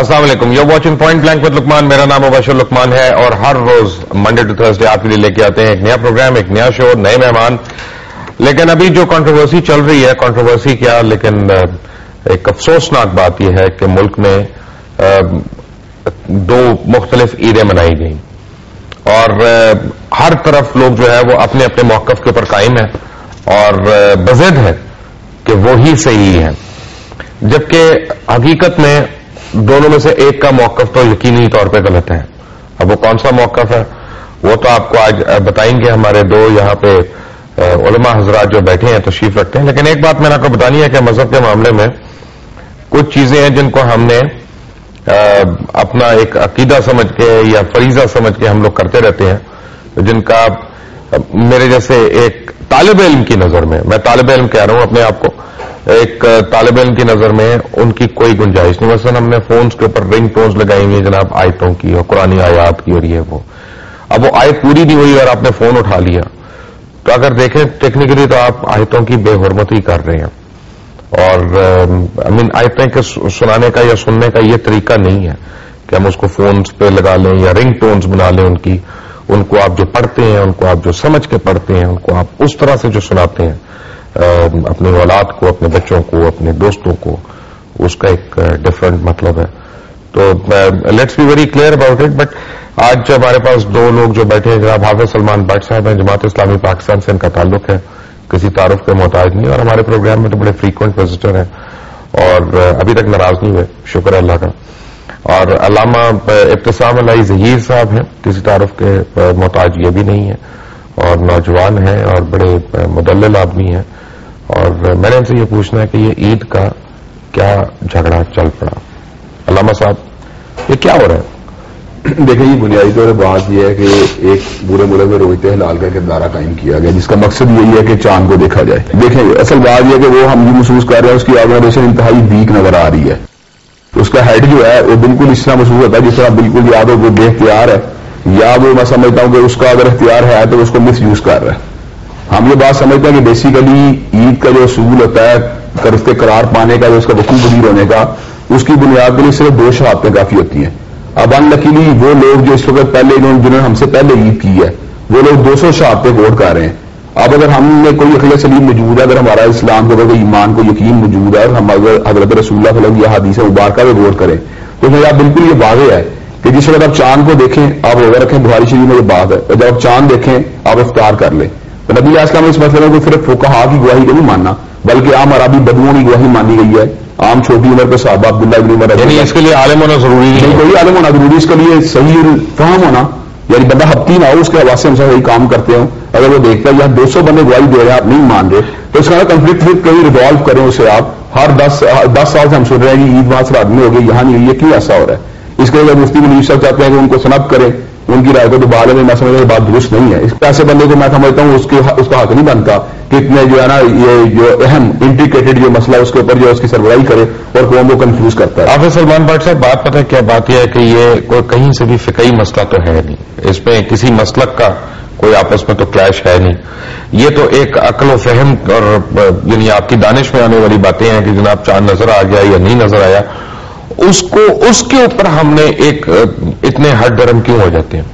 السلام علیکم. You watching point blank with Luqman. میرا نام مبشر لقمان ہے اور ہر روز منڈے ٹو تھرسڈے آپ کے لیے لے کے آتے ہیں ایک نیا پروگرام, ایک نیا شو, نئے مہمان. لیکن ابھی جو کنٹروورسی چل رہی ہے, کنٹروورسی کیا لیکن ایک افسوسناک بات یہ ہے کہ ملک میں دو مختلف عیدیں منائی گئیں اور ہر طرف لوگ جو ہے وہ اپنے اپنے موقف کے اوپر قائم ہیں اور بضد ہے کہ وہی صحیح ہے, جبکہ حقیقت میں دونوں میں سے ایک کا موقف تو یقینی طور پہ غلط ہے. اب وہ کون سا موقف ہے وہ تو آپ کو آج بتائیں گے ہمارے دو یہاں پہ علماء حضرات جو بیٹھے ہیں, تشریف رکھتے ہیں. لیکن ایک بات میں نے آپ کو بتانی ہے کہ مذہب کے معاملے میں کچھ چیزیں ہیں جن کو ہم نے اپنا ایک عقیدہ سمجھ کے یا فریضہ سمجھ کے ہم لوگ کرتے رہتے ہیں, جن کا میرے جیسے ایک طالب علم کی نظر میں طالب علم کہہ رہا ہوں اپنے آپ کو, ایک طالب علم کی نظر میں ان کی کوئی گنجائش نہیں. مثلا ہم نے فونز کے اوپر رنگ ٹونز لگائی ہوئی ہیں جناب آیتوں کی اور قرآنی آیات کی اور یہ وہ. اب وہ آیت پوری نہیں ہوئی اور آپ نے فون اٹھا لیا تو اگر دیکھیں ٹیکنیکلی تو آپ آیتوں کی بے حرمتی کر رہے ہیں. اور آیتیں کے سنانے کا یا سننے کا یہ طریقہ نہیں ہے کہ ہم اس کو فونز پہ لگا لیں یا رنگ ٹونز بنا لیں. ان کو آپ جو پڑھتے ہیں, ان کو آپ جو سمجھ کے پڑھتے ہیں, ان کو آپ اس طرح سے جو سناتے ہیں اپنے اولاد کو, اپنے بچوں کو, اپنے دوستوں کو, اس کا ایک ڈفرنٹ مطلب ہے. تو let's be very clear about it. But آج ہمارے پاس دو لوگ جو بیٹھے ہیں, جناب حافظ سلمان بٹ صاحب ہیں, جماعت اسلامی پاکستان سے ان کا تعلق ہے, کسی تعارف کے محتاج نہیں, اور ہمارے پروگرام میں تو بڑے فریکوینٹ وزٹر ہیں اور ابھی تک ناراض نہیں ہوئے, شکر ہے اللہ کا. اور علامہ ابتسام علی ظہیر صاحب ہیں, کسی تعارف کے محتاج یہ بھی نہیں ہے, اور نوجوان ہیں اور بڑے مدلل آدمی ہیں. اور میں نے ان سے یہ پوچھنا ہے کہ یہ عید کا کیا جھگڑا چل پڑا. علامہ صاحب یہ کیا ہو رہا ہے؟ دیکھیں یہ بنیادی طور پر بات یہ ہے کہ ایک پورے ملک میں رویت ہلال کا کردارہ قائم کیا گیا جس کا مقصد یہی ہے کہ چاند کو دیکھا جائے. دیکھیں اصل بات یہ ہے کہ وہ ہم یہ محسوس کر رہے ہیں اس کی آرگنائزیشن انتہائی ویک نظر آ رہی ہے. اس کا ہیڈ جو ہے وہ بالکل اس طرح محسوس ہوتا ہے جس طرح بالکل یا تو وہ بے اختیار ہے یا وہ میں سمجھتا ہوں کہ اس کا اگر اختیار ہے تو اس کو مس یوز کر رہا ہے. ہم یہ بات سمجھتے ہیں کہ بیسیکلی عید کا جو اصول ہوتا ہے اس کے قرار پانے کا, جو اس کا وقوع پذیر ہونے کا, اس کی بنیاد پر صرف دو شہادتیں کافی ہوتی ہیں. اب انلکیلی وہ لوگ جو اس وقت پہلے جنہوں نے ہم سے پہلے عید کی ہے وہ لوگ 200 شہادتیں ووٹ کر رہے ہیں. اب اگر ہم میں کوئی عقل سلیم موجود ہے, اگر ہمارا اسلام کو کوئی ایمان کو یقین موجود ہے, اور ہم اگر حضرت رسول اللہ صلی اللہ علیہ وسلم یا حدیث مبارکہ میں ووٹ کریں تو میرا بالکل یہ واضح ہے کہ جس وقت آپ چاند کو دیکھیں آپ روزہ رکھیں, بخاری شریف میں یہ بات ہے, اور جب آپ چاند دیکھیں آپ افطار کر لیں. تو نبی علیہ السلام اس مسئلے میں صرف فقہاء کی گواہی کو نہیں ماننا بلکہ عام عربی بدوؤں کی گواہی مانی گئی ہے. عام چھوٹی عمر کے صحابہ عبداللہ ابن عمر, یعنی اس کے لیے عالم ہونا ضروری نہیں, کوئی عالم ہونا ضروری, اس کے لیے صحیح فہم ہونا, یعنی بندہ ہفتی نہ ہو اس کے حوالے سے ہم صحیح کام کرتے ہوں. اگر وہ دیکھتا ہے یہاں 200 بندے گواہی دے رہے ہیں آپ نہیں مان رہے تو اس کا کنفلکٹ پھر کہیں ریزالو کریں اسے. آپ ہر 10 سال سے ہم سن رہے ہیں کہ عید وہاں سے آدمی ہو گئی یہاں نہیں ہوئی, یہ کیوں ایسا ہو رہا ہے؟ اس کے لیے مفتی منیر صاحب چاہتے ہیں کہ ان کو سنب کریں, ان کی رائے کو دوبارہ میں سمجھتا ہوں بات درست نہیں ہے. اس ایسے بندے کو میں سمجھتا ہوں اس کا حق نہیں بنتا کہ اتنے جو ہے نا یہ جو اہم انٹیگریٹڈ جو مسئلہ اس کے اوپر جو اس کی سربراہی کرے اور قوم کو کنفیوز کرتا ہے. حافظ سلمان بٹ صاحب بات پتہ ہے کیا بات یہ ہے کہ یہ کوئی کہیں سے بھی فقہی مسئلہ تو ہے نہیں, اس میں کسی مسلک کا کوئی آپس میں تو کلیش ہے نہیں. یہ تو ایک عقل و فہم اور یعنی آپ کی دانش میں آنے والی باتیں ہیں کہ جناب چاند نظر آ گیا یا نہیں نظر آیا, اس کے اوپر ہم نے ایک اتنے ہٹ درم کیوں ہو جاتے ہیں؟